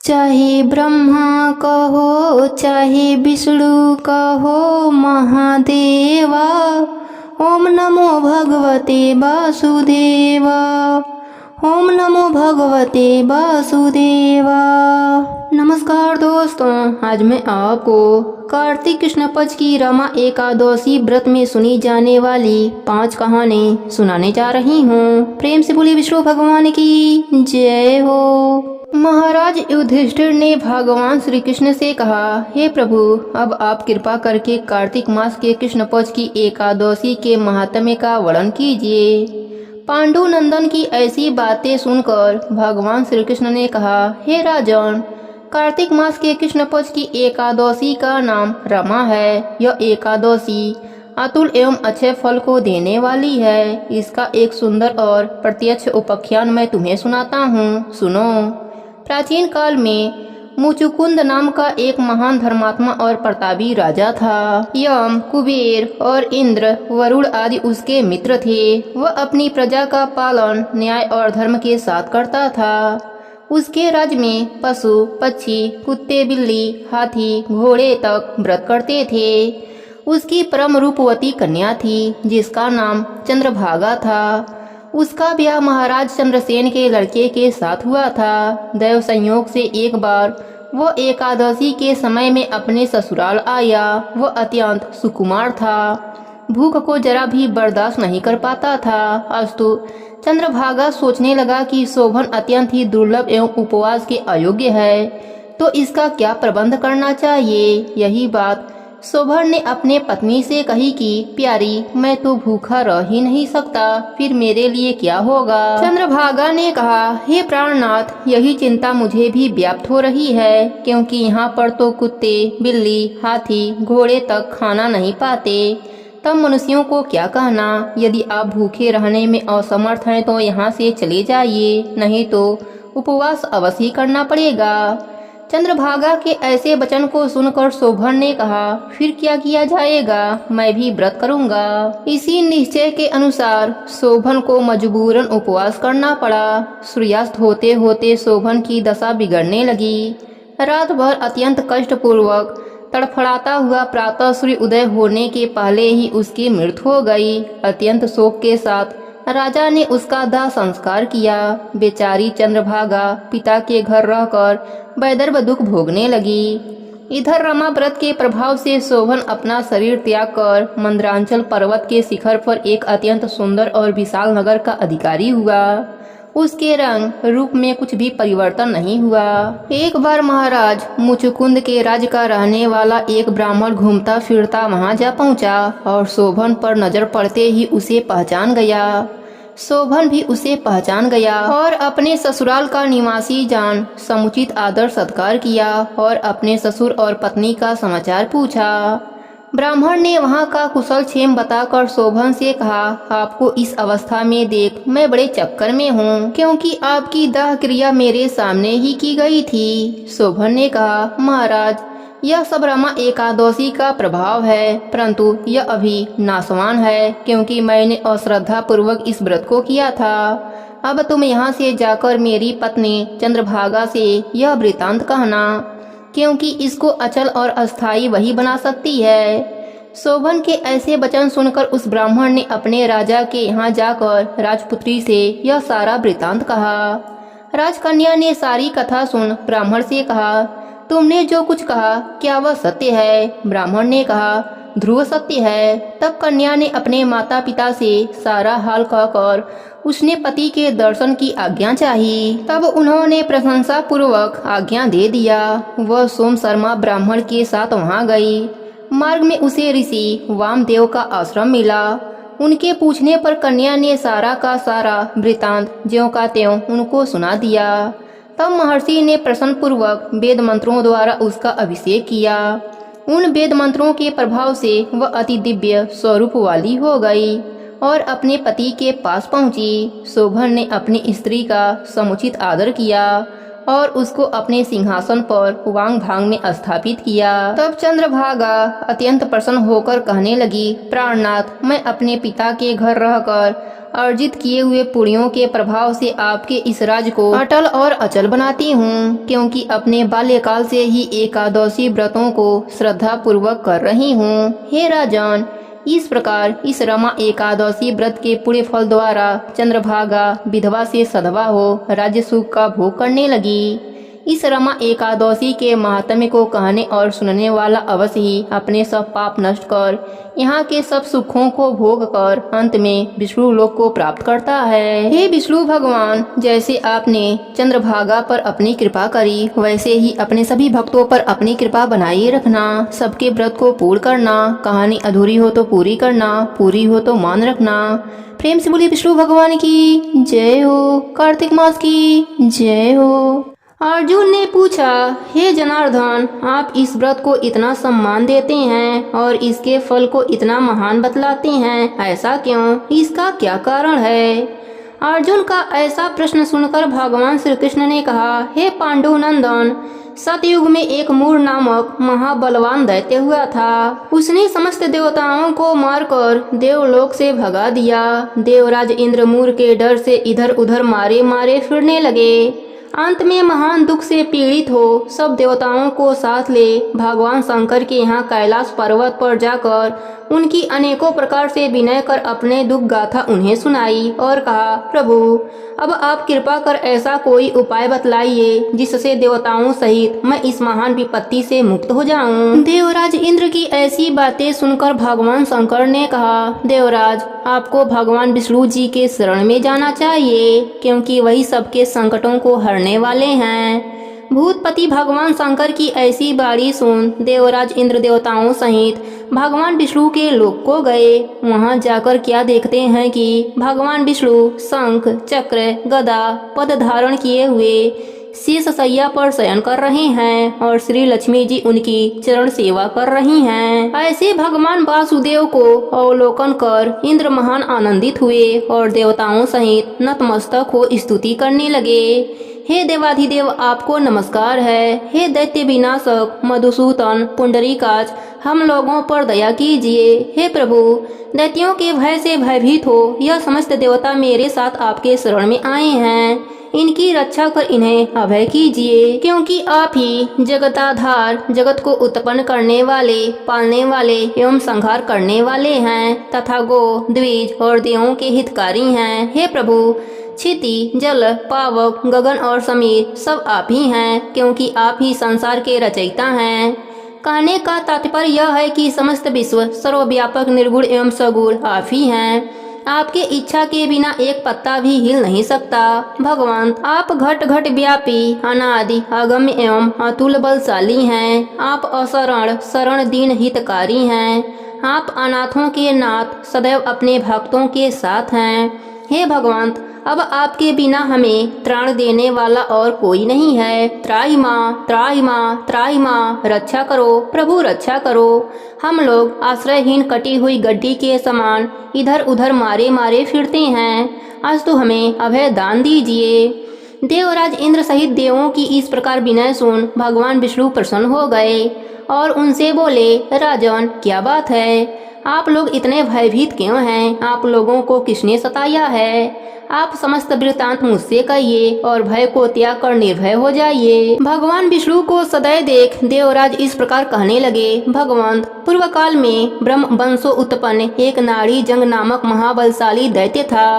चाहे ब्रह्मा कहो चाहे विष्णु कहो महादेवा, ओम नमो भगवते वासुदेवा, ओम नमो भगवते वासुदेवा। नमस्कार दोस्तों, आज मैं आपको कार्तिक कृष्ण पक्ष की रमा एकादशी व्रत में सुनी जाने वाली 5 कहानी सुनाने जा रही हूँ। प्रेम से बोली विष्णु भगवान की जय हो। महाराज युधिष्ठिर ने भगवान श्री कृष्ण से कहा, हे प्रभु, अब आप कृपा करके कार्तिक मास के कृष्ण पक्ष की एकादशी के महात्म्य का वर्णन कीजिए। पांडु नंदन की ऐसी बातें सुनकर भगवान श्री कृष्ण ने कहा, हे राजन, कार्तिक मास के कृष्ण पक्ष की एकादशी का नाम रमा है। यह एकादशी अतुल एवं अच्छे फल को देने वाली है। इसका एक सुंदर और प्रत्यक्ष उपाख्यान मैं तुम्हें सुनाता हूँ, सुनो। प्राचीन काल में मुचुकुंद नाम का एक महान धर्मात्मा और प्रतापी राजा था। यम, कुबेर और इंद्र, वरुण आदि उसके मित्र थे। वह अपनी प्रजा का पालन न्याय और धर्म के साथ करता था। उसके राज्य में पशु, पक्षी, कुत्ते, बिल्ली, हाथी, घोड़े तक व्रत करते थे। उसकी परम रूपवती कन्या थी जिसका नाम चंद्रभागा था। उसका ब्याह महाराज चंद्रसेन के लड़के के साथ हुआ था। दैव संयोग से एक बार वह एकादशी के समय में अपने ससुराल आया। वह अत्यंत सुकुमार था, भूख को जरा भी बर्दाश्त नहीं कर पाता था। अस्तु चंद्रभागा सोचने लगा कि शोभन अत्यंत ही दुर्लभ एवं उपवास के अयोग्य है, तो इसका क्या प्रबंध करना चाहिए। यही बात शोभन ने अपने पत्नी से कही कि प्यारी, मैं तो भूखा रह ही नहीं सकता, फिर मेरे लिए क्या होगा। चंद्रभागा ने कहा, हे प्राणनाथ, यही चिंता मुझे भी व्याप्त हो रही है, क्योंकि यहाँ पर तो कुत्ते, बिल्ली, हाथी, घोड़े तक खाना नहीं पाते। तब मनुष्यों को क्या कहना। यदि आप भूखे रहने में असमर्थ हैं तो यहाँ से चले जाइए, नहीं तो उपवास अवश्य करना पड़ेगा। चंद्रभागा के ऐसे वचन को सुनकर शोभन ने कहा, फिर क्या किया जाएगा, मैं भी व्रत करूंगा। इसी निश्चय के अनुसार शोभन को मजबूरन उपवास करना पड़ा। सूर्यास्त होते होते शोभन की दशा बिगड़ने लगी। रात भर अत्यंत कष्ट पूर्वक तड़फड़ाता हुआ प्रातः सूर्य उदय होने के पहले ही उसकी मृत्यु हो गई। अत्यंत शोक के साथ राजा ने उसका दाह संस्कार किया। बेचारी चंद्रभागा पिता के घर रहकर वैदर्भ दुख भोगने लगी। इधर रमा व्रत के प्रभाव से शोभन अपना शरीर त्याग कर मंदरांचल पर्वत के शिखर पर एक अत्यंत सुंदर और विशाल नगर का अधिकारी हुआ। उसके रंग रूप में कुछ भी परिवर्तन नहीं हुआ। एक बार महाराज मुचुकुंद के राज्य का रहने वाला एक ब्राह्मण घूमता फिरता वहां जा पहुंचा और शोभन पर नजर पड़ते ही उसे पहचान गया। शोभन भी उसे पहचान गया और अपने ससुराल का निवासी जान समुचित आदर सत्कार किया और अपने ससुर और पत्नी का समाचार पूछा। ब्राह्मण ने वहां का कुशल क्षेम बताकर शोभन से कहा, आपको इस अवस्था में देख मैं बड़े चक्कर में हूँ, क्योंकि आपकी दाह क्रिया मेरे सामने ही की गई थी। शोभन ने कहा, महाराज, यह सब रमा एकादशी का प्रभाव है, परंतु यह अभी नाशवान है, क्योंकि मैंने अश्रद्धा पूर्वक इस व्रत को किया था। अब तुम यहाँ से जाकर मेरी पत्नी चंद्रभागा से यह वृतांत कहना, क्योंकि इसको अचल और अस्थायी वही बना सकती है। शोभन के ऐसे वचन सुनकर उस ब्राह्मण ने अपने राजा के यहाँ जाकर राजपुत्री से यह सारा वृतांत कहा। राजकन्या ने सारी कथा सुन ब्राह्मण से कहा, तुमने जो कुछ कहा क्या वह सत्य है। ब्राह्मण ने कहा, ध्रुव सत्य है। तब कन्या ने अपने माता पिता से सारा हाल कहकर उसने पति के दर्शन की आज्ञा चाही। तब उन्होंने प्रशंसा पूर्वक आज्ञा दे दिया। वह सोम शर्मा ब्राह्मण के साथ वहां गई। मार्ग में उसे ऋषि वामदेव का आश्रम मिला। उनके पूछने पर कन्या ने सारा का सारा वृतांत ज्यों का त्यों उनको सुना दिया। तब महर्षि ने प्रसन्न पूर्वक वेद मंत्रों द्वारा उसका अभिषेक किया। उन वेद मंत्रों के प्रभाव से वह अति दिव्य स्वरूप वाली हो गई और अपने पति के पास पहुंची। शोभन ने अपनी स्त्री का समुचित आदर किया और उसको अपने सिंहासन पर वांग भांग में स्थापित किया। तब चंद्रभागा अत्यंत प्रसन्न होकर कहने लगी, प्राणनाथ, मैं अपने पिता के घर रहकर अर्जित किए हुए पुण्यों के प्रभाव से आपके इस राज को अटल और अचल बनाती हूँ, क्योंकि अपने बाल्यकाल से ही एकादशी व्रतों को श्रद्धा पूर्वक कर रही हूँ। हे राजन, इस प्रकार इस रमा एकादशी व्रत के पुण्य फल द्वारा चंद्रभागा विधवा से सधवा हो राज्य सुख का भोग करने लगी। इस रमा एकादशी के महात्म्य को कहने और सुनने वाला अवश्य ही अपने सब पाप नष्ट कर यहाँ के सब सुखों को भोग कर अंत में विष्णु लोक को प्राप्त करता है। हे विष्णु भगवान, जैसे आपने चंद्रभागा पर अपनी कृपा करी, वैसे ही अपने सभी भक्तों पर अपनी कृपा बनाए रखना। सबके व्रत को पूर्ण करना, कहानी अधूरी हो तो पूरी करना, पूरी हो तो मान रखना। प्रेम से बोलिए विष्णु भगवान की जय हो, कार्तिक मास की जय हो। अर्जुन ने पूछा, हे जनार्दन, आप इस व्रत को इतना सम्मान देते हैं और इसके फल को इतना महान बतलाते हैं, ऐसा क्यों? इसका क्या कारण है? अर्जुन का ऐसा प्रश्न सुनकर भगवान श्री कृष्ण ने कहा, हे पांडु नंदन, सतयुग में एक मूर नामक महाबलवान दैत्य हुआ था। उसने समस्त देवताओं को मारकर देवलोक से भगा दिया। देवराज इंद्र मूर के डर से इधर उधर मारे मारे फिरने लगे। अंत में महान दुख से पीड़ित हो सब देवताओं को साथ ले भगवान शंकर के यहाँ कैलाश पर्वत पर जाकर उनकी अनेकों प्रकार से विनय कर अपने दुख गाथा उन्हें सुनाई और कहा, प्रभु, अब आप कृपा कर ऐसा कोई उपाय बतलाइए जिससे देवताओं सहित मैं इस महान विपत्ति से मुक्त हो जाऊं। देवराज इंद्र की ऐसी बातें सुनकर भगवान शंकर ने कहा, देवराज, आपको भगवान विष्णु जी के शरण में जाना चाहिए, क्योंकि वही सबके संकटों को हरने वाले हैं। भूतपति भगवान शंकर की ऐसी बाणी सुन देवराज इंद्र देवताओं सहित भगवान विष्णु के लोक को गए। वहां जाकर क्या देखते हैं कि भगवान विष्णु शंख चक्र गदा पद धारण किए हुए शीश सैया पर शयन कर रहे हैं और श्री लक्ष्मी जी उनकी चरण सेवा कर रही हैं। ऐसे भगवान वासुदेव को अवलोकन कर इंद्र महान आनंदित हुए और देवताओं सहित नतमस्तक हो स्तुति करने लगे। हे देवाधिदेव, आपको नमस्कार है। हे दैत्य विनाशक मधुसूदन पुंडरीकाक्ष, हम लोगों पर दया कीजिए। हे प्रभु, दैत्यों के भय से भयभीत हो यह समस्त देवता मेरे साथ आपके शरण में आए हैं। इनकी रक्षा कर इन्हें अभय कीजिए, क्योंकि आप ही जगताधार, जगत को उत्पन्न करने वाले, पालने वाले एवं संहार करने वाले हैं तथा गो द्विज और देवों के हितकारी हैं। हे प्रभु, क्षिति जल पावक गगन और समीर सब आप ही हैं, क्योंकि आप ही संसार के रचयिता हैं। कहने का तात्पर्य यह है कि समस्त विश्व सर्वव्यापक निर्गुण एवं सगुण आप ही हैं। आपके इच्छा के बिना एक पत्ता भी हिल नहीं सकता। भगवान, आप घट घट व्यापी, अनादि, अगम्य एवं अतुल बलशाली हैं। आप अशरण शरण दीन हितकारी हैं। आप अनाथों के नाथ, सदैव अपने भक्तों के साथ हैं। हे भगवान, अब आपके बिना हमें त्राण देने वाला और कोई नहीं है। त्राहि माँ, त्राहि माँ, त्राहि माँ, रक्षा करो प्रभु, रक्षा करो। हम लोग आश्रयहीन कटी हुई गड्डी के समान इधर उधर मारे मारे फिरते हैं। आज तो हमें अभय दान दीजिए। देवराज इंद्र सहित देवों की इस प्रकार विनय सुन भगवान विष्णु प्रसन्न हो गए और उनसे बोले, राजन, क्या बात है? आप लोग इतने भयभीत क्यों हैं? आप लोगों को किसने सताया है? आप समस्त वृत्तांत मुझसे कहिए और भय को त्याग कर निर्भय हो जाइए। भगवान विष्णु को सदैव देख देवराज इस प्रकार कहने लगे, भगवान, पूर्व काल में ब्रह्म वंशो उत्पन्न एक नाड़ी जंग नामक महाबलशाली दैत्य था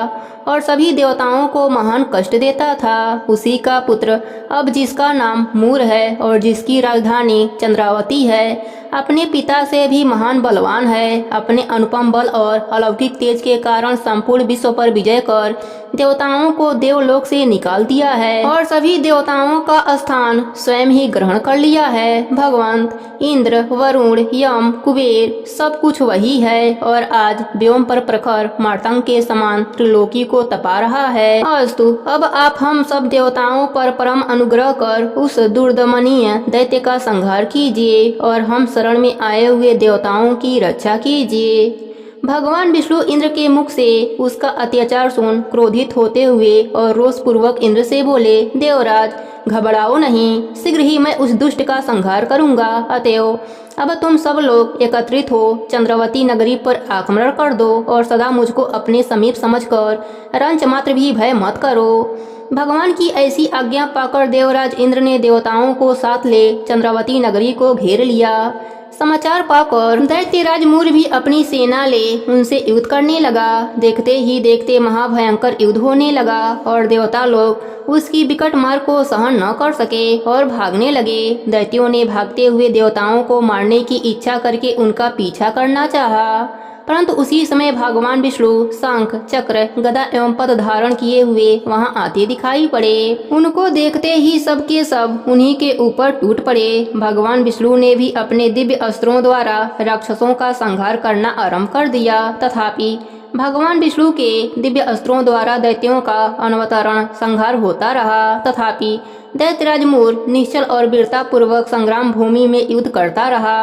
और सभी देवताओं को महान कष्ट देता था। उसी का पुत्र अब जिसका नाम मूर है और जिसकी राजधानी चंद्रावती है, अपने पिता से भी महान बलवान है। अपने अनुपम बल और अलौकिक तेज के कारण संपूर्ण विश्व पर विजय कर देवताओं को देवलोक से निकाल दिया है और सभी देवताओं का स्थान स्वयं ही ग्रहण कर लिया है। भगवान, इंद्र, वरुण, यम, कुबेर सब कुछ वही है और आज व्योम पर प्रखर मार्तंग के समान त्रिलोकी को तपा रहा है। अस्तु, अब आप हम सब देवताओं पर परम अनुग्रह कर उस दुर्दमनीय दैत्य का संहार कीजिए और हम शरण में आए हुए देवताओं की रक्षा कीजिए। भगवान विष्णु इंद्र के मुख से उसका अत्याचार सुन क्रोधित होते हुए और रोष पूर्वक इंद्र से बोले, देवराज, घबराओ नहीं, शीघ्र ही मैं उस दुष्ट का संहार करूंगा। अतएव अब तुम सब लोग एकत्रित हो चंद्रवती नगरी पर आक्रमण कर दो और सदा मुझको अपने समीप समझकर रंच मात्र भी भय मत करो। भगवान की ऐसी आज्ञा पाकर देवराज इंद्र ने देवताओं को साथ ले चंद्रवती नगरी को घेर लिया। समाचार पाकर दैत्यराज मूर भी अपनी सेना ले उनसे युद्ध करने लगा। देखते ही देखते महाभयंकर युद्ध होने लगा और देवता लोग उसकी विकट मार को सहन न कर सके और भागने लगे। दैत्यों ने भागते हुए देवताओं को मारने की इच्छा करके उनका पीछा करना चाहा, परंतु उसी समय भगवान विष्णु शंख चक्र गदा एवं पद धारण किए हुए वहां आते दिखाई पड़े। उनको देखते ही सबके सब उन्हीं के ऊपर टूट पड़े। भगवान विष्णु ने भी अपने दिव्य अस्त्रों द्वारा राक्षसों का संहार करना आरंभ कर दिया। तथापि भगवान विष्णु के दिव्य अस्त्रों द्वारा दैत्यों का अनवतरण संहार होता रहा। तथापि दैत्यराज मूर निश्चल और वीरता पूर्वक संग्राम भूमि में युद्ध करता रहा।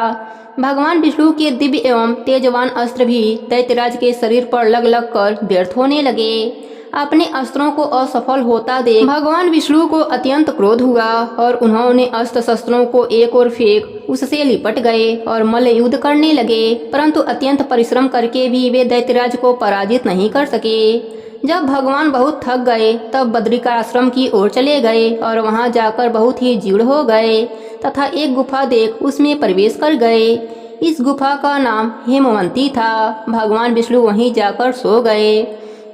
भगवान विष्णु के दिव्य एवं तेजवान अस्त्र भी दैत्यराज के शरीर पर लग लग कर व्यर्थ होने लगे। अपने अस्त्रों को असफल होता देख भगवान विष्णु को अत्यंत क्रोध हुआ और उन्होंने अस्त्र शस्त्रों को एक ओर फेंक उससे लिपट गए और मल्ल युद्ध करने लगे, परंतु अत्यंत परिश्रम करके भी वे दैत्यराज को पराजित नहीं कर सके। जब भगवान बहुत थक गए तब बद्रिकाश्रम की ओर चले गए और वहां जाकर बहुत ही जीर्ण हो गए तथा एक गुफा देख उसमें प्रवेश कर गए। इस गुफा का नाम हेमवंती था। भगवान विष्णु वहीं जाकर सो गए।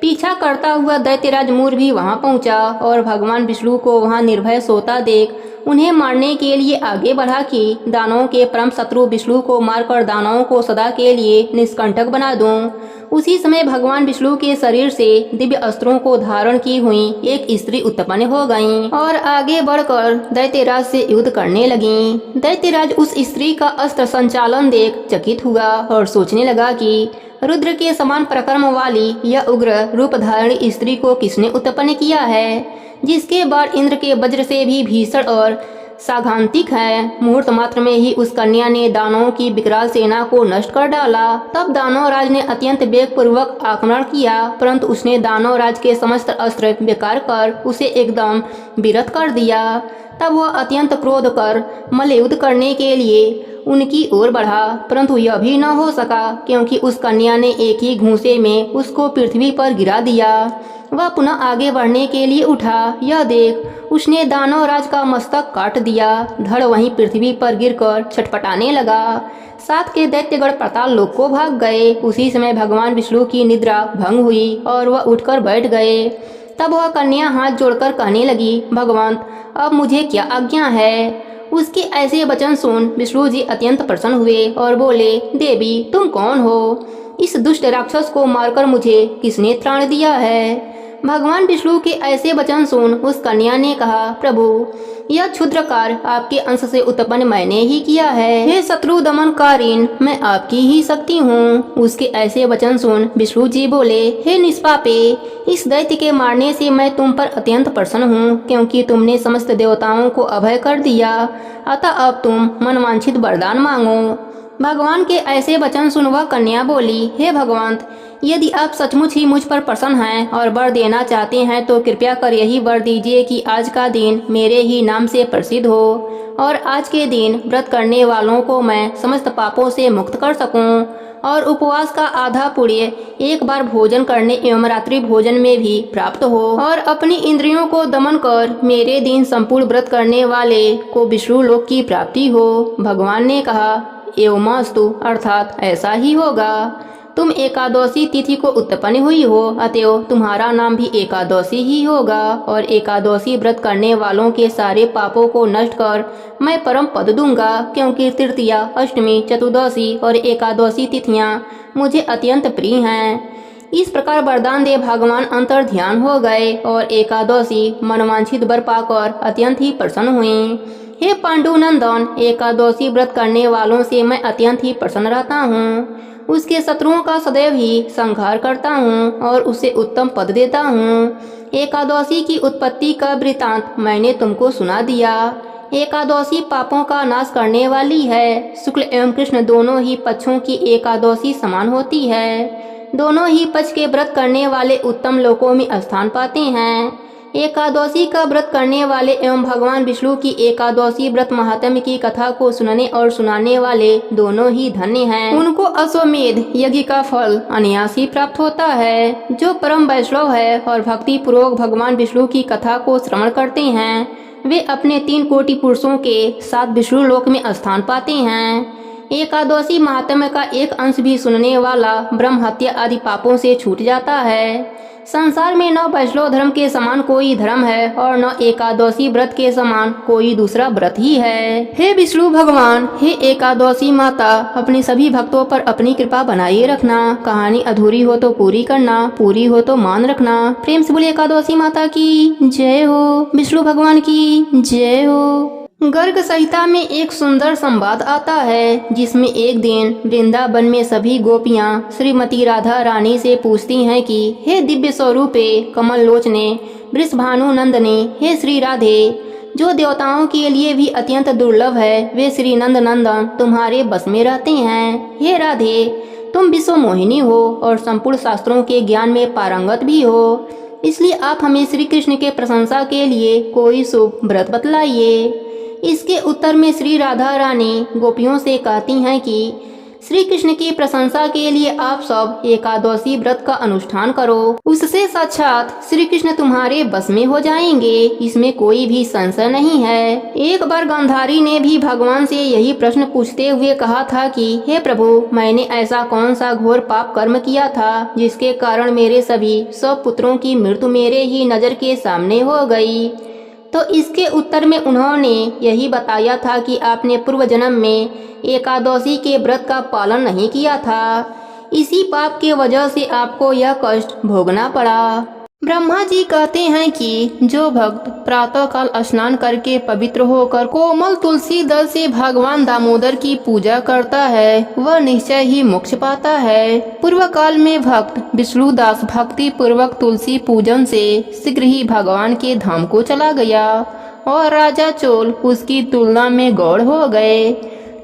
पीछा करता हुआ दैत्यराज मूर भी वहां पहुंचा और भगवान विष्णु को वहां निर्भय सोता देख उन्हें मारने के लिए आगे बढ़ा कि दानवों के परम शत्रु विष्णु को मारकर दानवों को सदा के लिए निष्कंटक बना दूं। उसी समय भगवान विष्णु के शरीर से दिव्य अस्त्रों को धारण की हुई एक स्त्री उत्पन्न हो गईं और आगे बढ़कर दैत्यराज से युद्ध करने लगीं। दैत्यराज उस स्त्री का अस्त्र संचालन देख चकित हुआ और सोचने लगा कि रुद्र के समान पराक्रम वाली यह उग्र रूप धारणी स्त्री को किसने उत्पन्न किया है, जिसके बाण इंद्र के वज्र से भी भीषण और साघांतिक है। मुहूर्त मात्र में ही उस कन्या ने दानवों की विकराल सेना को नष्ट कर डाला। तब दानवराज ने अत्यंत वेग पूर्वक आक्रमण किया, परंतु उसने दानवराज के समस्त अस्त्र बेकार कर उसे एकदम विरत कर दिया। तब वह अत्यंत क्रोध कर मल्लयुद्ध करने के लिए उनकी ओर बढ़ा, परंतु यह भी न हो सका क्योंकि उस कन्या ने एक ही घूंसे में उसको पृथ्वी पर गिरा दिया। वह पुनः आगे बढ़ने के लिए उठा। यह देख उसने दानवराज का मस्तक काट दिया। धड़ वहीं पृथ्वी पर गिरकर छटपटाने लगा। साथ के दैत्यगण पाताल लोक को भाग गए। उसी समय भगवान विष्णु की निद्रा भंग हुई और वह उठकर बैठ गए। तब वह कन्या हाथ जोड़कर कहने लगी, भगवंत अब मुझे क्या आज्ञा है। उसके ऐसे वचन सुन विष्णु जी अत्यंत प्रसन्न हुए और बोले, देवी तुम कौन हो? इस दुष्ट राक्षस को मारकर मुझे किसने त्राण दिया है? भगवान विष्णु के ऐसे वचन सुन उस कन्या ने कहा, प्रभु यह क्षुद्र कार्य आपके अंश से उत्पन्न मैंने ही किया है। हे शत्रु दमनकारीन, मैं आपकी ही शक्ति हूँ। उसके ऐसे वचन सुन विष्णु जी बोले, हे निष्पापे, इस दैत्य के मारने से मैं तुम पर अत्यंत प्रसन्न हूँ, क्योंकि तुमने समस्त देवताओं को अभय कर दिया। अतः अब तुम मनवांछित वरदान मांगो। भगवान के ऐसे वचन सुन वह कन्या बोली, हे भगवंत, यदि आप सचमुच ही मुझ पर प्रसन्न हैं और वर देना चाहते हैं तो कृपया कर यही वर दीजिए कि आज का दिन मेरे ही नाम से प्रसिद्ध हो और आज के दिन व्रत करने वालों को मैं समस्त पापों से मुक्त कर सकूं और उपवास का आधा पुण्य एक बार भोजन करने एवं रात्रि भोजन में भी प्राप्त हो और अपनी इंद्रियों को दमन कर मेरे दिन संपूर्ण व्रत करने वाले को विष्णु लोक की प्राप्ति हो। भगवान ने कहा, एवमस्तु, अर्थात ऐसा ही होगा। तुम एकादशी तिथि को उत्पन्न हुई हो, अतएव तुम्हारा नाम भी एकादशी ही होगा और एकादशी व्रत करने वालों के सारे पापों को नष्ट कर मैं परम पद दूंगा, क्योंकि तृतीया, अष्टमी, चतुर्दशी और एकादशी तिथियां मुझे अत्यंत प्रिय हैं। इस प्रकार वरदान दे भगवान अंतर ध्यान हो गए और एकादशी मनवांछित वर पाकर अत्यंत ही प्रसन्न हुए। हे पांडुनंदन, एकादशी व्रत करने वालों से मैं अत्यंत ही प्रसन्न रहता हूँ, उसके शत्रुओं का सदैव ही संहार करता हूँ और उसे उत्तम पद देता हूँ। एकादशी की उत्पत्ति का वृतांत मैंने तुमको सुना दिया। एकादशी पापों का नाश करने वाली है। शुक्ल एवं कृष्ण दोनों ही पक्षों की एकादशी समान होती है। दोनों ही पक्ष के व्रत करने वाले उत्तम लोकों में स्थान पाते हैं। एकादशी का व्रत करने वाले एवं भगवान विष्णु की एकादशी व्रत महात्म्य की कथा को सुनने और सुनाने वाले दोनों ही धन्य हैं। उनको अश्वमेध यज्ञ का फल अनायास ही प्राप्त होता है। जो परम वैष्णव है और भक्ति पूर्वक भगवान विष्णु की कथा को श्रवण करते हैं, वे अपने 3 कोटि पुरुषों के साथ विष्णु लोक में स्थान पाते हैं। एकादशी महात्म्य का एक अंश भी सुनने वाला ब्रह्म हत्या आदि पापों से छूट जाता है। संसार में न वैष्णव धर्म के समान कोई धर्म है और न एकादशी व्रत के समान कोई दूसरा व्रत ही है। हे विष्णु भगवान, हे एकादशी माता, अपने सभी भक्तों पर अपनी कृपा बनाए रखना। कहानी अधूरी हो तो पूरी करना, पूरी हो तो मान रखना। प्रेम से बोले एकादशी माता की जय हो, विष्णु भगवान की जय हो। गर्ग संहिता में एक सुंदर संवाद आता है, जिसमें एक दिन वृंदावन में सभी गोपियां श्रीमती राधा रानी से पूछती हैं कि हे दिव्य स्वरूपे कमल लोचने वृषभानु नंदने, हे श्री राधे, जो देवताओं के लिए भी अत्यंत दुर्लभ है, वे श्री नंद नंदन तुम्हारे बस में रहते हैं। हे राधे, तुम विश्व मोहिनी हो और संपूर्ण शास्त्रों के ज्ञान में पारंगत भी हो, इसलिए आप हमें श्री कृष्ण के प्रशंसा के लिए कोई शुभ व्रत बतलाइए। इसके उत्तर में श्री राधा रानी गोपियों से कहती हैं कि श्री कृष्ण की प्रशंसा के लिए आप सब एकादशी व्रत का अनुष्ठान करो, उससे साक्षात श्री कृष्ण तुम्हारे बस में हो जाएंगे, इसमें कोई भी संशय नहीं है। एक बार गांधारी ने भी भगवान से यही प्रश्न पूछते हुए कहा था कि हे प्रभु, मैंने ऐसा कौन सा घोर पाप कर्म किया था जिसके कारण मेरे सभी 100 पुत्रों की मृत्यु मेरे ही नजर के सामने हो गई। तो इसके उत्तर में उन्होंने यही बताया था कि आपने पूर्व जन्म में एकादशी के व्रत का पालन नहीं किया था, इसी पाप के वजह से आपको यह कष्ट भोगना पड़ा। ब्रह्मा जी कहते हैं कि जो भक्त प्रातः काल स्नान करके पवित्र होकर कोमल तुलसी दल से भगवान दामोदर की पूजा करता है, वह निश्चय ही मोक्ष पाता है। पूर्व काल में भक्त विष्णुदास भक्ति पूर्वक तुलसी पूजन से शीघ्र ही भगवान के धाम को चला गया और राजा चोल उसकी तुलना में गौड़ हो गए।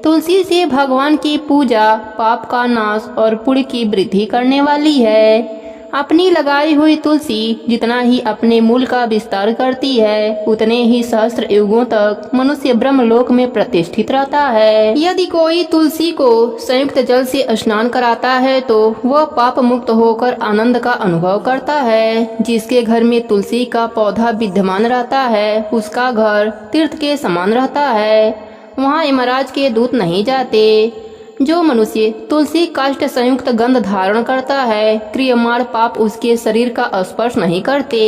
तुलसी से भगवान की पूजा पाप का नाश और पुण्य की वृद्धि करने वाली है। अपनी लगाई हुई तुलसी जितना ही अपने मूल का विस्तार करती है, उतने ही सहस्त्र युगों तक मनुष्य ब्रह्मलोक में प्रतिष्ठित रहता है। यदि कोई तुलसी को संयुक्त जल से स्नान कराता है तो वह पाप मुक्त होकर आनंद का अनुभव करता है। जिसके घर में तुलसी का पौधा विद्यमान रहता है, उसका घर तीर्थ के समान रहता है, वहाँ यमराज के दूत नहीं जाते। जो मनुष्य तुलसी काष्ठ संयुक्त गंध धारण करता है, क्रियमाण पाप उसके शरीर का स्पर्श नहीं करते।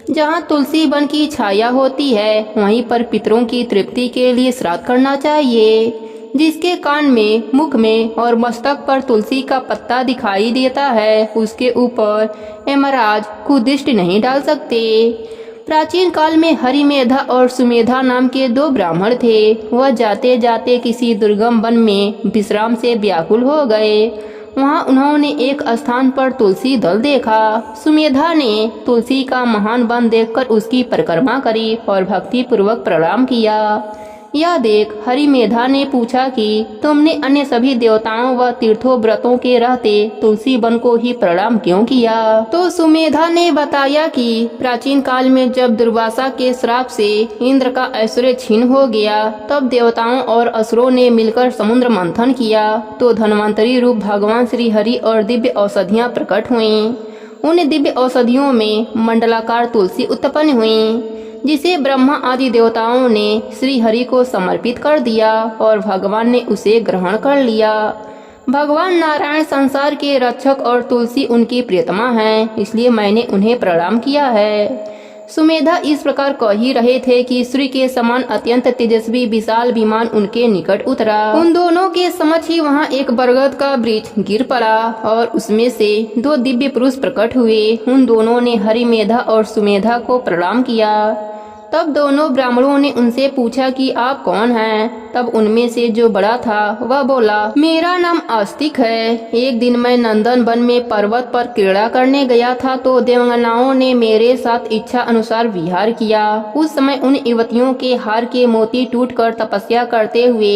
जहाँ तुलसी वन की छाया होती है, वहीं पर पितरों की तृप्ति के लिए श्राद्ध करना चाहिए। जिसके कान में, मुख में और मस्तक पर तुलसी का पत्ता दिखाई देता है, उसके ऊपर यमराज कुदृष्टि नहीं डाल सकते। प्राचीन काल में हरिमेधा और सुमेधा नाम के 2 ब्राह्मण थे। वह जाते जाते किसी दुर्गम वन में विश्राम से व्याकुल हो गए। वहां उन्होंने एक स्थान पर तुलसी दल देखा। सुमेधा ने तुलसी का महान वन देखकर उसकी परिक्रमा करी और भक्ति पूर्वक प्रणाम किया। यह देख हरिमेधा ने पूछा कि तुमने अन्य सभी देवताओं व तीर्थों व्रतों के रहते तुलसी वन को ही प्रणाम क्यों किया? तो सुमेधा ने बताया कि प्राचीन काल में जब दुर्वासा के श्राप से इंद्र का ऐश्वर्य छीन हो गया, तब देवताओं और असुरों ने मिलकर समुद्र मंथन किया तो धन्वंतरी रूप भगवान श्री हरि और दिव्य औषधियाँ प्रकट हुईं। उन दिव्य औषधियों में मंडलाकार तुलसी उत्पन्न हुई, जिसे ब्रह्मा आदि देवताओं ने श्री हरि को समर्पित कर दिया और भगवान ने उसे ग्रहण कर लिया। भगवान नारायण संसार के रक्षक और तुलसी उनकी प्रियतमा हैं, इसलिए मैंने उन्हें प्रणाम किया है। सुमेधा इस प्रकार कह ही रहे थे कि सूर्य के समान अत्यंत तेजस्वी विशाल विमान उनके निकट उतरा। उन दोनों के समक्ष ही वहाँ एक बरगद का वृक्ष गिर पड़ा और उसमें से 2 दिव्य पुरुष प्रकट हुए। उन दोनों ने हरिमेधा और सुमेधा को प्रणाम किया। तब दोनों ब्राह्मणों ने उनसे पूछा कि आप कौन हैं? तब उनमें से जो बड़ा था वह बोला, मेरा नाम आस्तिक है। एक दिन मैं नंदन वन में पर्वत पर क्रीड़ा करने गया था तो देवंगनाओं ने मेरे साथ इच्छा अनुसार विहार किया। उस समय उन युवतियों के हार के मोती टूटकर तपस्या करते हुए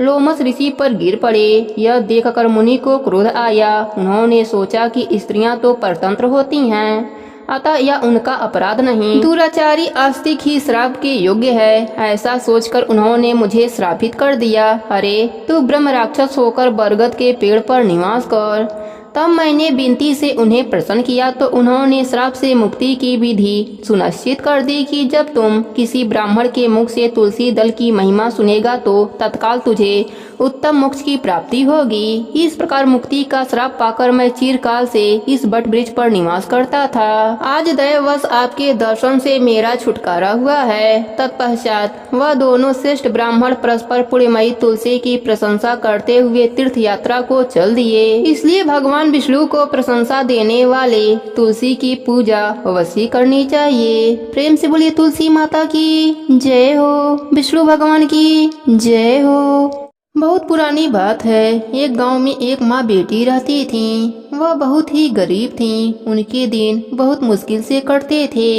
लोमस ऋषि पर गिर पड़े। यह देखकर मुनि को क्रोध आया। उन्होंने सोचा कि स्त्रियां तो परतंत्र होती हैं, अतः यह उनका अपराध नहीं। दुराचारी आस्तिक ही श्राप के योग्य है। ऐसा सोचकर उन्होंने मुझे श्रापित कर दिया। अरे तू ब्रह्म राक्षस होकर बरगद के पेड़ पर निवास कर। तब मैंने विनती से उन्हें प्रसन्न किया तो उन्होंने श्राप से मुक्ति की विधि सुनिश्चित कर दी कि जब तुम किसी ब्राह्मण के मुख से तुलसी दल की महिमा सुनेगा तो तत्काल तुझे उत्तम मोक्ष की प्राप्ति होगी। इस प्रकार मुक्ति का श्राप पाकर मैं चिरकाल से इस बट वृक्ष पर निवास करता था। आज दैववश आपके दर्शन से मेरा छुटकारा हुआ है। तत्पश्चात वह दोनों श्रेष्ठ ब्राह्मण परस्पर पुण्यमयी तुलसी की प्रशंसा करते हुए तीर्थ यात्रा को चल दिए। इसलिए भगवान विष्णु को प्रशंसा देने वाले तुलसी की पूजा अवश्य करनी चाहिए। प्रेम से बोलिए तुलसी माता की जय हो, विष्णु भगवान की जय हो। बहुत पुरानी बात है। एक गांव में एक माँ बेटी रहती थी। वह बहुत ही गरीब थी। उनके दिन बहुत मुश्किल से कटते थे।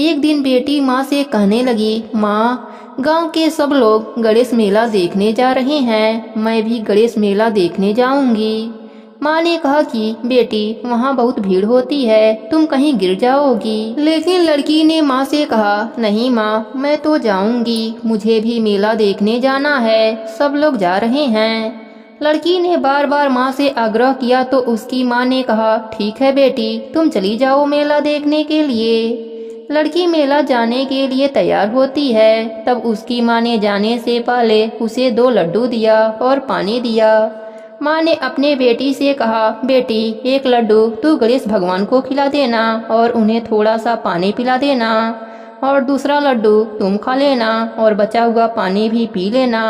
एक दिन बेटी माँ से कहने लगी, माँ गांव के सब लोग गणेश मेला देखने जा रहे हैं, मैं भी गणेश मेला देखने जाऊंगी। माँ ने कहा कि बेटी वहाँ बहुत भीड़ होती है, तुम कहीं गिर जाओगी। लेकिन लड़की ने माँ से कहा, नहीं माँ मैं तो जाऊंगी, मुझे भी मेला देखने जाना है, सब लोग जा रहे हैं। लड़की ने बार बार माँ से आग्रह किया तो उसकी माँ ने कहा, ठीक है बेटी तुम चली जाओ मेला देखने के लिए। लड़की मेला जाने के लिए तैयार होती है। तब उसकी माँ ने जाने से पहले उसे 2 लड्डू दिया और पानी दिया। माँ ने अपने बेटी से कहा, बेटी एक लड्डू तू गणेश भगवान को खिला देना और उन्हें थोड़ा सा पानी पिला देना, और दूसरा लड्डू तुम खा लेना और बचा हुआ पानी भी पी लेना।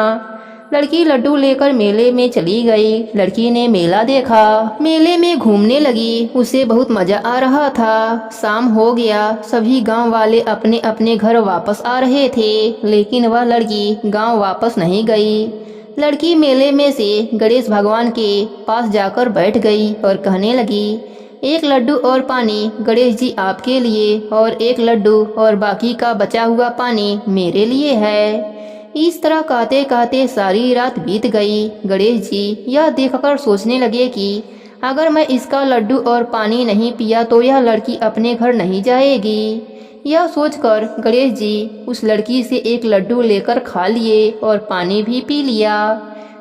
लड़की लड्डू लेकर मेले में चली गई। लड़की ने मेला देखा, मेले में घूमने लगी। उसे बहुत मजा आ रहा था। शाम हो गया, सभी गांव वाले अपने अपने घर वापस आ रहे थे, लेकिन वह लड़की गांव वापस नहीं गई। लड़की मेले में से गणेश भगवान के पास जाकर बैठ गई और कहने लगी, एक लड्डू और पानी गणेश जी आपके लिए और एक लड्डू और बाकी का बचा हुआ पानी मेरे लिए है। इस तरह कहते कहते सारी रात बीत गई। गणेश जी यह देखकर सोचने लगे कि अगर मैं इसका लड्डू और पानी नहीं पिया तो यह लड़की अपने घर नहीं जाएगी। यह सोचकर गणेश जी उस लड़की से एक लड्डू लेकर खा लिए और पानी भी पी लिया।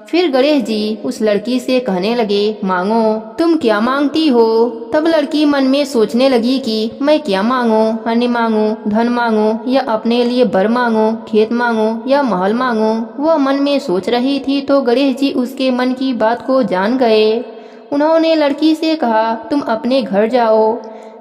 फिर गणेश जी उस लड़की से कहने लगे, मांगो तुम क्या मांगती हो। तब लड़की मन में सोचने लगी कि मैं क्या मांगू, अन्न मांगू, धन मांगू या अपने लिए बर मांगू, खेत मांगू या महल मांगू। वह मन में सोच रही थी तो गणेश जी उसके मन की बात को जान गए। उन्होंने लड़की से कहा, तुम अपने घर जाओ,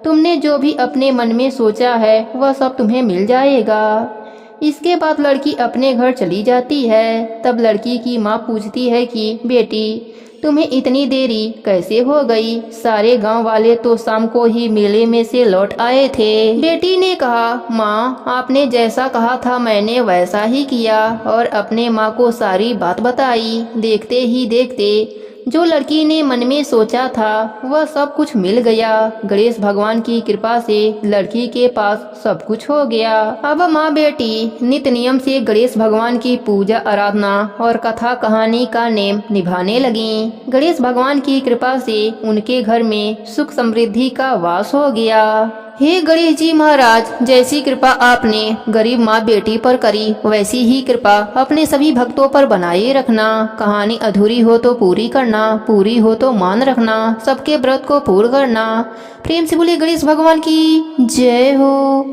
तुमने जो भी अपने मन में सोचा है वह सब तुम्हें मिल जाएगा। इसके बाद लड़की अपने घर चली जाती है। तब लड़की की माँ पूछती है कि बेटी तुम्हें इतनी देरी कैसे हो गई, सारे गांव वाले तो शाम को ही मेले में से लौट आए थे। बेटी ने कहा, माँ आपने जैसा कहा था मैंने वैसा ही किया और अपने माँ को सारी बात बताई। देखते ही देखते जो लड़की ने मन में सोचा था वह सब कुछ मिल गया। गणेश भगवान की कृपा से लड़की के पास सब कुछ हो गया। अब माँ बेटी नित्य नियम से गणेश भगवान की पूजा आराधना और कथा कहानी का नेम निभाने लगी। गणेश भगवान की कृपा से उनके घर में सुख समृद्धि का वास हो गया। हे गणेश जी महाराज, जैसी कृपा आपने गरीब माँ बेटी पर करी वैसी ही कृपा अपने सभी भक्तों पर बनाए रखना। कहानी अधूरी हो तो पूरी करना, पूरी हो तो मान रखना, सबके व्रत को पूर्ण करना। प्रेम से बोलिए गणेश भगवान की जय हो।